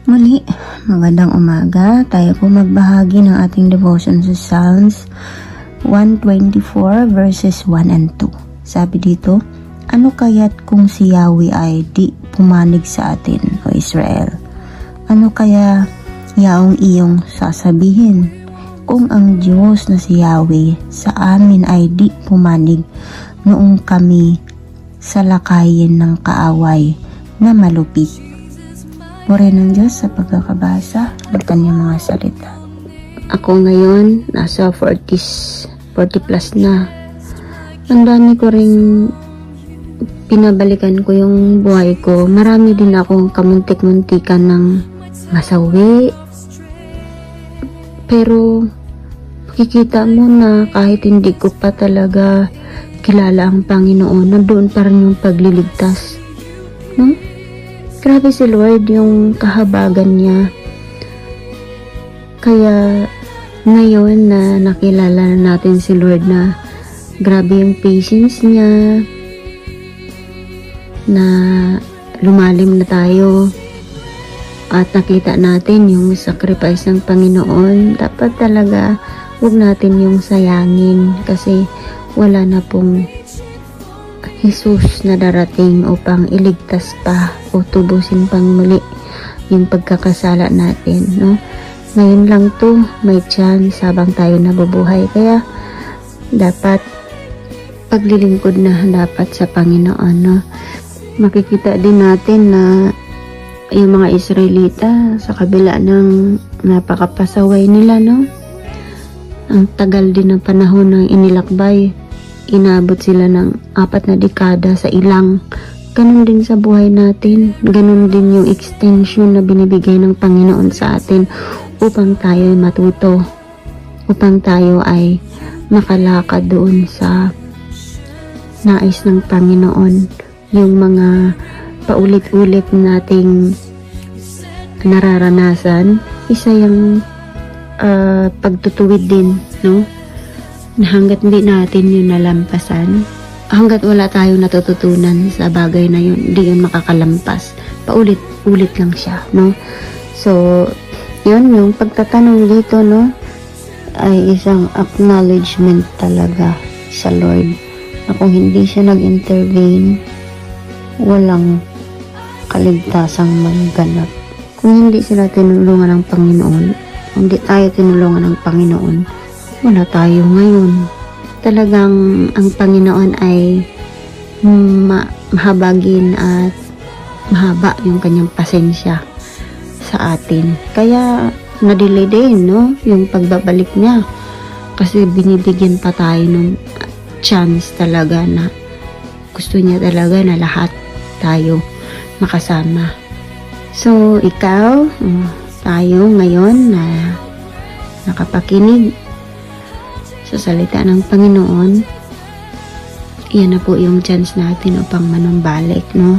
Muli, magandang umaga. Tayo po magbahagi ng ating devotion sa Psalms 124 verses 1 and 2. Sabi dito, ano kaya't kung si Yahweh ay di pumanig sa atin, o Israel? Ano kaya yaong iyong sasabihin? Kung ang Diyos na si Yahweh sa amin ay di pumanig noong kami sa lakayin ng kaaway na malupit. Purihin ng Diyos sa pagkakabasa ng kanyang mga salita. Ako ngayon, nasa 40 plus na. Ang dami ko ring pinabalikan ko yung buhay ko. Marami din akong kamuntik-muntikan ng masawi. Pero, makikita mo na kahit hindi ko pa talaga kilala ang Panginoon, nandoon pa rin yung pagliligtas. No? Grabe si Lord, yung kahabagan niya. Kaya ngayon na nakilala na natin si Lord na grabe yung patience niya, na lumalim na tayo at nakita natin yung sacrifice ng Panginoon, dapat talaga huwag natin yung sayangin kasi wala na pong Jesus na darating upang iligtas pa o tubusin pang muli yung pagkakasala natin, no? Ngayon lang to, may chance habang tayo nabubuhay, kaya dapat paglilingkod na dapat sa Panginoon, no? Makikita din natin na yung mga Israelita sa kabila ng napakapasaway nila, no? Ang tagal din ng panahon ng inilakbay. Inabot sila ng 4 na dekada sa ilang. Ganon din sa buhay natin. Ganon din yung extension na binibigay ng Panginoon sa atin upang tayo ay matuto. Upang tayo ay makalakad doon sa nais ng Panginoon. Yung mga paulit-ulit nating nararanasan, isa yung pagtutuwid din, no? Na hanggat hindi natin yun nalampasan, hanggat wala tayong natututunan sa bagay na yun, hindi yun makakalampas. Paulit-ulit lang siya, no? So, yun, yung pagtatanong dito, no, ay isang acknowledgement talaga sa Lord na kung hindi siya nag-intervene, walang kaligtasang magganap. Kung hindi sila tinulungan ng Panginoon, kung hindi tayo tinulungan ng Panginoon, wala tayo ngayon. Talagang ang Panginoon ay mahabagin at mahaba yung kanyang pasensya sa atin. Kaya na-delay din, no, yung pagbabalik niya. Kasi binibigyan pa tayo ng chance talaga na gusto niya talaga na lahat tayo makasama. So, ikaw, tayo ngayon na nakapakinig sa salita ng Panginoon, yan na po yung chance natin upang manumbalik, no?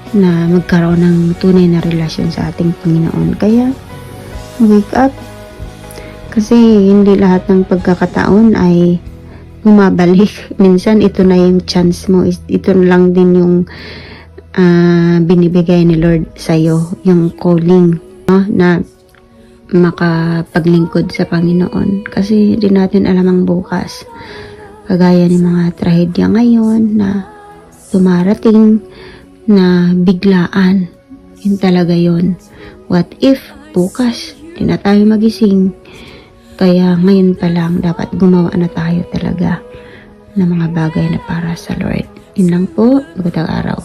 Na magkaroon ng tunay na relasyon sa ating Panginoon. Kaya, wake up. Kasi hindi lahat ng pagkakataon ay bumabalik. Minsan, ito na yung chance mo. Ito lang din yung binibigay ni Lord sa'yo. Yung calling, no? Na makapaglingkod sa Panginoon. Kasi di natin alam ang bukas. Kagaya ng mga trahedya ngayon na dumarating na biglaan. Yun talaga yun. What if bukas di na tayo magising? Kaya ngayon pa lang dapat gumawa na tayo talaga ng mga bagay na para sa Lord. Yun lang po. Magandang araw.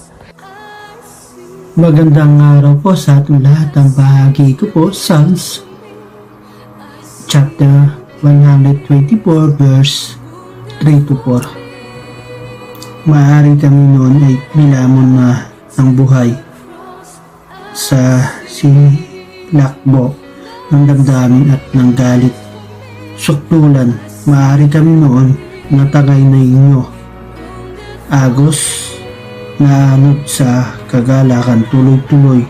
Magandang araw po sa ating lahat. Ang bahagi ko po, Psalms chapter 124 verse 3 to 4. Maaari kami noon ay nilamon na ang buhay sa sinakbo ng damdamin at ng galit. Sukdulan, maaari kami noon na tagay na inyo. Agos na anod sa kagalakan tuloy-tuloy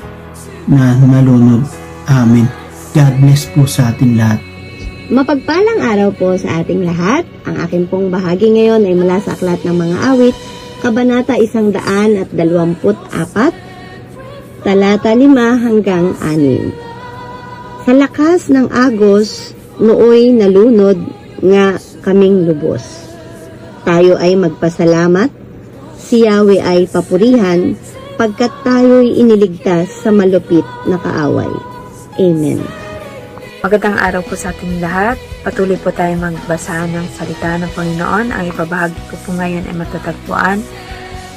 na nalunod. Amen. God bless po sa ating lahat. Mapagpalang araw po sa ating lahat. Ang aking pong bahagi ngayon ay mula sa Aklat ng Mga Awit, Kabanata 124. talata 5 hanggang 6. Sa lakas ng agos, nooy nalunod nga kaming lubos. Tayo ay magpasalamat, si Yahweh ay papurihan, pagkat tayo'y iniligtas sa malupit na kaaway. Amen. Magandang araw po sa ating lahat. Patuloy po tayo magbasa ng salita ng Panginoon. Ang ipabahagi ko po ngayon ay matatagpuan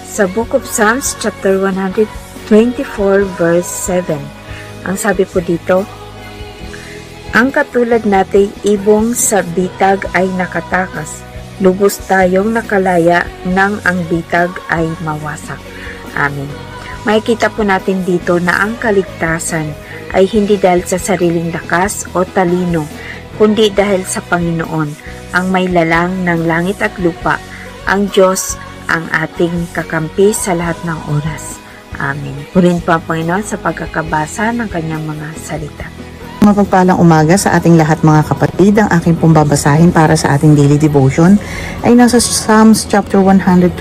sa Book of Psalms chapter 124 verse 7. Ang sabi po dito, ang katulad natin ibong sa bitag ay nakatakas, lubos tayong nakalaya nang ang bitag ay mawasak. Amen. Makikita po natin dito na ang kaligtasan ay hindi dahil sa sariling lakas o talino, kundi dahil sa Panginoon, ang may lalang ng langit at lupa, ang Diyos, ang ating kakampi sa lahat ng oras. Amen. Purihin po ang Panginoon sa pagkakabasa ng kanyang mga salita. Mapagpalang umaga sa ating lahat mga kapatid. Ang aking pong babasahin para sa ating daily devotion ay nasa Psalms chapter 124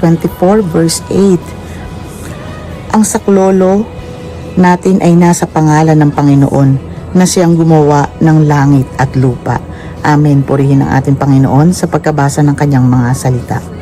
verse 8. Ang saklolo natin ay nasa pangalan ng Panginoon na siyang gumawa ng langit at lupa. Amen. Purihin ang ating Panginoon sa pagkabasa ng kanyang mga salita.